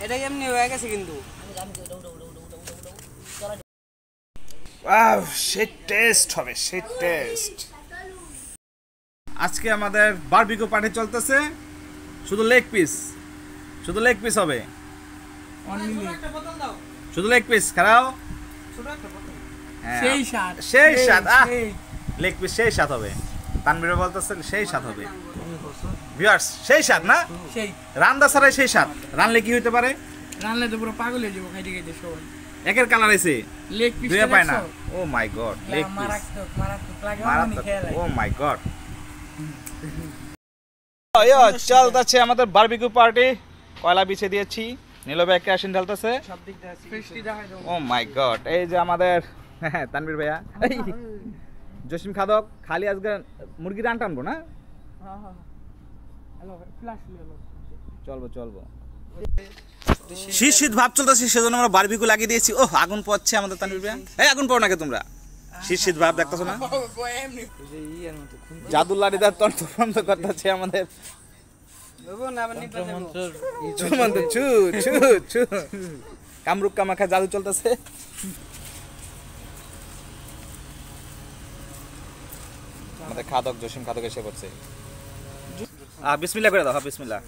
এটা এমনি হয়ে গেছে কিন্তু সেই টেস্ট হবে, সেই টেস্ট। আজকে আমাদের বারবিকিউ পার্টি চলতেছে, শুধু লেগ পিস, শুধু লেগ পিস হবে, শুধু লেগ পিস খারাও। সেই স্বাদ, সেই স্বাদ, লেগ পিস সেই স্বাদ হবে। তানভীর বলতেছে সেই স্বাদ হবে। ভিউয়ার্স সেই স্বাদ না, সেই রান্দা ছাড়াই সেই স্বাদ। রানলে কি হইতে পারে? রানলে তো পুরো পাগল হয়ে যাবো খাইতে খাইতে সবাই। একের কালার আছে, লেগ পিস দুয়ে পায় না। ও মাই গড, লেগ পিস মারাত্মক মারাত্মক লাগে, মারাত্মক। ও মাই গড। চলতেছে আমাদের বারবিকিউ পার্টি। কয়লা বিছিয়ে দিয়েছি, নীলবে কেরোসিন ঢালতেছে। ও মাই গড। এই যে আমাদের তানভীর ভাইয়া, জসিম খাদক খালি আজকে মুরগি রান টানবো না? চলবো চলবো। শীত শীত ভাব চলতেছে, সেজন্য আমরা বারবিকিউ লাগিয়ে দিয়েছি। ও আগুন পড়ছে আমাদের তানভীর ভাইয়া। এই আগুন পড়ো নাকি তোমরা? শীত শীত ভাব দেখতেছো না? জাদুল্লারিদার তন্ত্র করতেছে আমাদের। কামরুক কামাখা জাদু চলতেছে। আমাদের খাদক জসিম খাদক এসে পড়ছে। বিসমিল্লাহ করে দাও। বিসমিল্লাহ।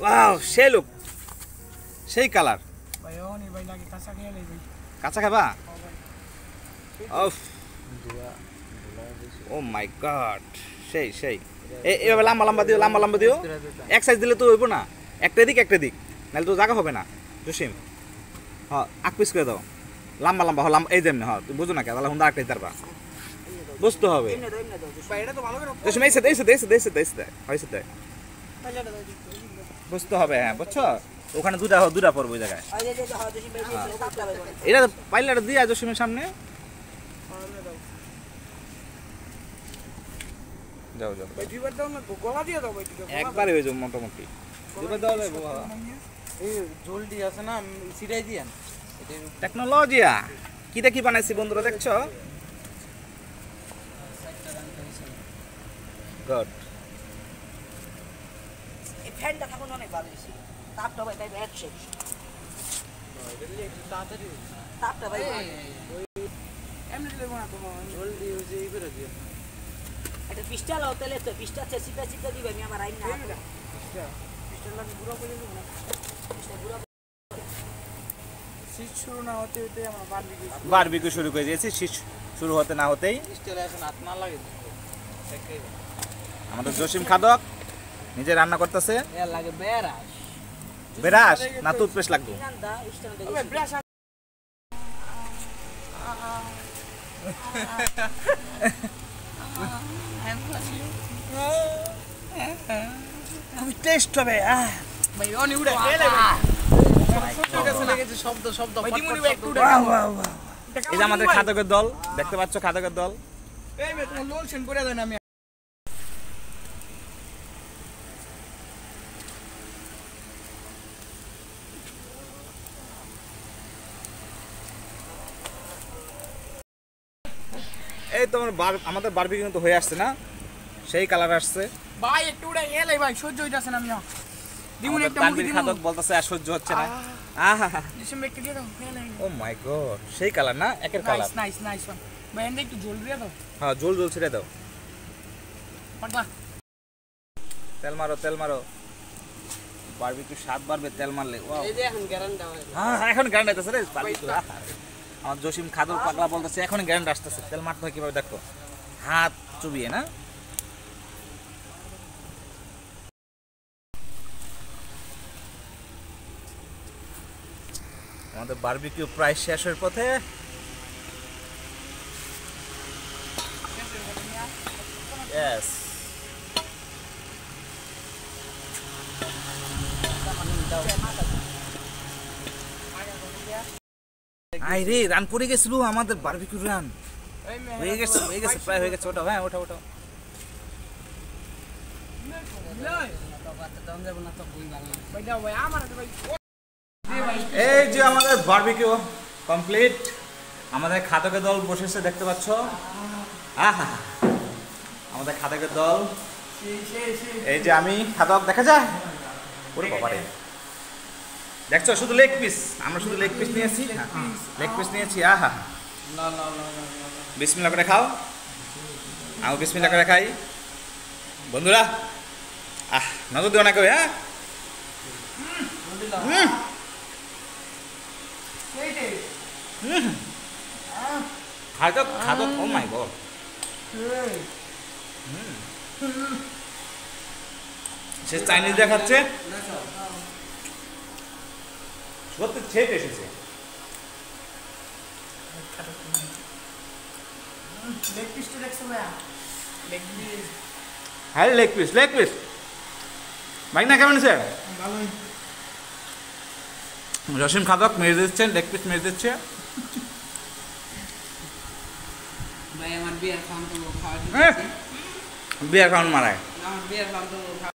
ওয়াও, সেই লুক, সেই কালার। কাঁচা খাবা? ও মাই গড, সেই সেই। এইভাবে লম্বা লম্বা দিও, লম্বা লম্বা দিও। এক সাইজ দিলে তো হইব না, একটা দিক একটা দিক, নাহলে তো জায়গা হবে না। জসিম হ্যাঁ, আক পিস করে দাও, লম্বা লম্বা। লম্বা এই যেমনি। হ্যাঁ তুমি বুঝো না কে, তাহলে হুন্দা আটটাই পারবা, বুঝতে হবে। জসিম এই সাথে এই সাথে এই সাথে এই সাথে এই সাথে এই সাথে বুঝতে হবে। হ্যাঁ বুঝছো, ওখানে দুটা পড়বো ওই জায়গায়। এটা পাইলাটা দিয়া জসিমের সামনে যাও যাও। একবারে হয়ে যাবো মোটামুটি। জলদি আছে না, সিটাই দিয়েন। টেকনোলজিয়া কি দেখি বানাইছি বন্ধুরা, দেখছো? গুড। এই ফ্যানটা থাকুন অনেক ভালো হয়েছে। তাপটা ভাই তাই এক শেষ। তাপটা ভাই এমনি দেবো না তোমার, জলদি হয়েছে এই করে দিও। এটা পিস্টা লাও, তাহলে তো পিস্টা চিপা চিপা দিবে। আমি আমার আইন না পিস্টা লাগে গুঁড়ো করে দেবো না। পিস্টা গুঁড়ো শীত শুরু না হতে হতে আমরা বারবিকিউ শুরু করে দিয়েছি। শীত শুরু হতে না হতেই হাত না লাগে আমাদের জসিম খাদক নিজে রান্না করতেছে। লাগে বেরাস বেরাস না টুথপেস্ট লাগবে? টেস্ট হবে। ভাই অনি উড়ে লেগেছে শব্দ শব্দ। এই যে আমাদের খাদকের দল, দেখতে পাচ্ছ খাদকের দল। এই মে তুমি লোল সেন করে দেন। আমি এই তোমার আমাদের বারবিকিউ কিন্তু হয়ে আসছে না, সেই কালার আসছে। ভাই একটু উড়ে এলাই ভাই, সহ্য হইতাছে না। আমি দিমুন একটা মুরগি দিমুন। খাদক বলতেছে আর সহ্য হচ্ছে না। আহা জসিম একটু দিয়ে দাও। ও মাই গড, সেই কালার না, একের কালার। নাইস নাইস ওয়ান ভাই। এন্ড একটু জল দিয়ে দাও। হ্যাঁ জল জল ছেড়ে দাও। পাগলা তেল মারো তেল মারো, বারবিকিউ স্বাদ বাড়বে তেল মারলে। এই যে এখন গ্যারান্টি দাও। হ্যাঁ এখন গ্যারান্টি আসতেছে রে বারবিকিউ। আমার জসিম খাদক পাগলা বলতেছে এখন গ্যারান্টি আসতেছে। তেল মারতে হয় কিভাবে দেখো, হাত চুবিয়ে না। আমাদের বারবিকিউ প্রায় শেষের পথে। Yes. আই রে রান পড়ে গেছিল আমাদের বারবিকিউ রান। হয়ে গেছে প্রায় হয়ে গেছে। ওটা হ্যাঁ ওটা ওটা। এই যে আমাদের বারবিকিউ কমপ্লিট। আমাদের খাদকের দল বসেছে দেখতে পাচ্ছ। আহা আমাদের খাদকের দল। এই যে আমি খাদক দেখা যায়। ওরে বাবারে দেখছো শুধু লেগ পিস, আমরা শুধু লেগ পিস নিয়েছি, লেগ পিস নিয়েছি। আহা, বিসমিল্লাহ করে খাও, আমি বিসমিল্লাহ করে খাই বন্ধুরা। নজর দিও না কেউ, হ্যাঁ। খাতো খাতো, ও মাই গড, সে চাইনিজ দেখাচ্ছে, সত্যি ছেপ এসেছে। লেগ পিসটা দেখছো ভাইয়া? লেগ পিস হ্যাঁ, লেগ পিস, লেগ পিস। ভাই না কেমন আছে? ভালোই। জসিম খাদক মেরে দিচ্ছেন, লেগ পিস মেরে দিচ্ছে। ভাই আমার বিয়ার খাওয়ান তো খাওয়া বিয়ার খাওয়ান মারায়। আমার বিয়ার খাওয়ান তো